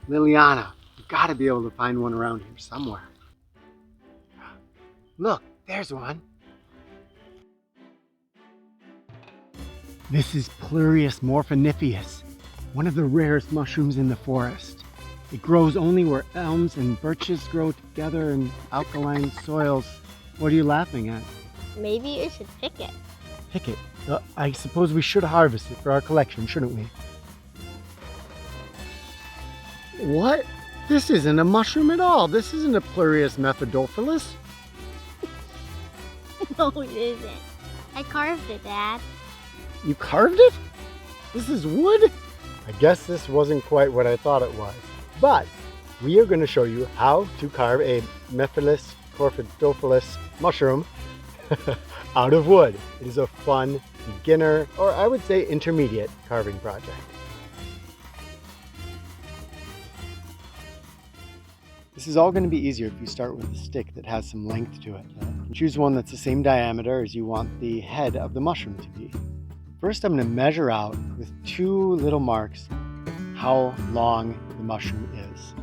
Liliana, you've got to be able to find one around here somewhere. Look, there's one. This is Pleureus morphiniferus, one of the rarest mushrooms in the forest. It grows only where elms and birches grow together in alkaline soils. What are you laughing at? Maybe you should pick it. Pick it? I suppose we should harvest it for our collection, shouldn't we? What? This isn't a mushroom at all. This isn't a Pleureus methodophilus. No, it isn't. I carved it, Dad. You carved it? This is wood? I guess this wasn't quite what I thought it was. But we are going to show you how to carve a Mephilis corphidophilus mushroom out of wood. It is a fun beginner, or I would say intermediate, carving project. This is all going to be easier if you start with a stick that has some length to it. And choose one that's the same diameter as you want the head of the mushroom to be. First, I'm going to measure out with 2 little marks how long the mushroom is.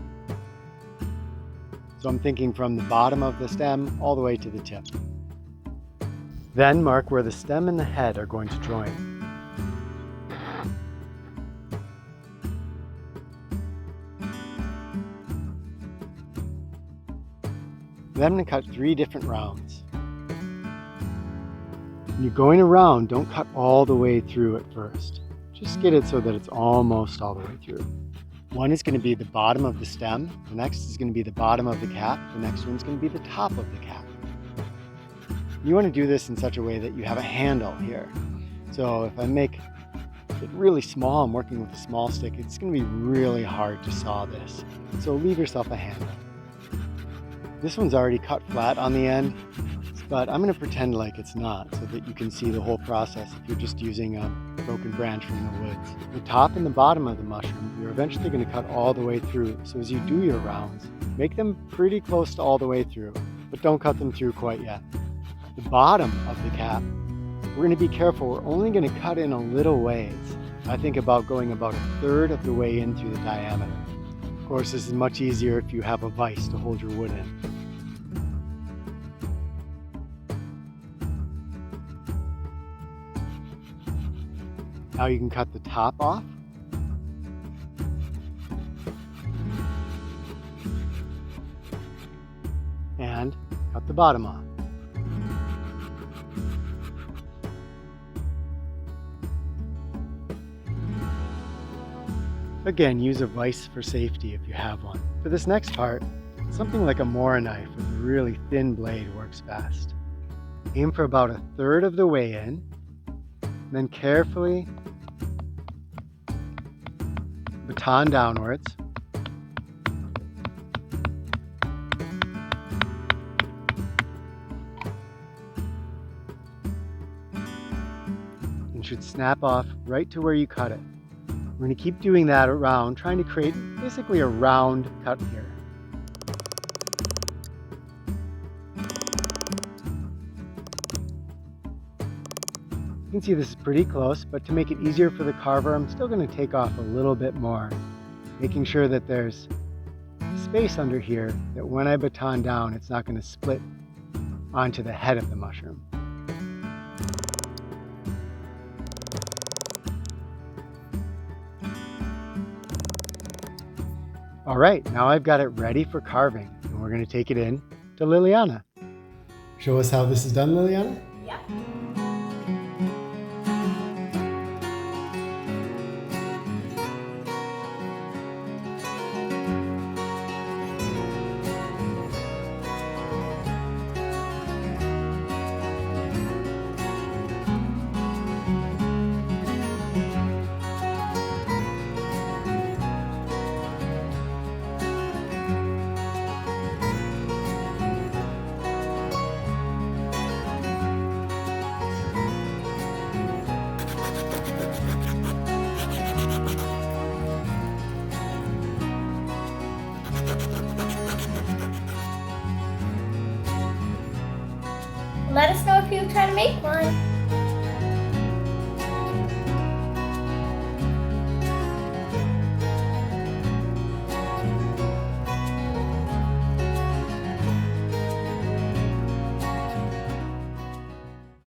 So I'm thinking from the bottom of the stem all the way to the tip. Then mark where the stem and the head are going to join. Then I'm going to cut 3 different rounds. When you're going around, don't cut all the way through at first. Just get it so that it's almost all the way through. One is going to be the bottom of the stem, the next is going to be the bottom of the cap, the next one's going to be the top of the cap. You want to do this in such a way that you have a handle here. So if I make it really small, I'm working with a small stick, it's going to be really hard to saw this. So leave yourself a handle. This one's already cut flat on the end, but I'm going to pretend like it's not so that you can see the whole process if you're just using a broken branch from the woods. The top and the bottom of the mushroom, you're eventually going to cut all the way through. So as you do your rounds, make them pretty close to all the way through, but don't cut them through quite yet. The bottom of the cap, we're going to be careful. We're only going to cut in a little ways. I think about going about 1/3 of the way in through the diameter. Of course, this is much easier if you have a vise to hold your wood in. Now you can cut the top off. And cut the bottom off. Again, use a vise for safety if you have one. For this next part, something like a Mora knife with a really thin blade works best. Aim for about 1/3 of the way in, then carefully baton downwards. And should snap off right to where you cut it. We're going to keep doing that around, trying to create basically a round cut here. You can see this is pretty close, but to make it easier for the carver, I'm still going to take off a little bit more, making sure that there's space under here that when I baton down, it's not going to split onto the head of the mushroom. All right, now I've got it ready for carving, and we're going to take it in to Liliana. Show us how this is done, Liliana? Yeah. Let us know if you try to make one.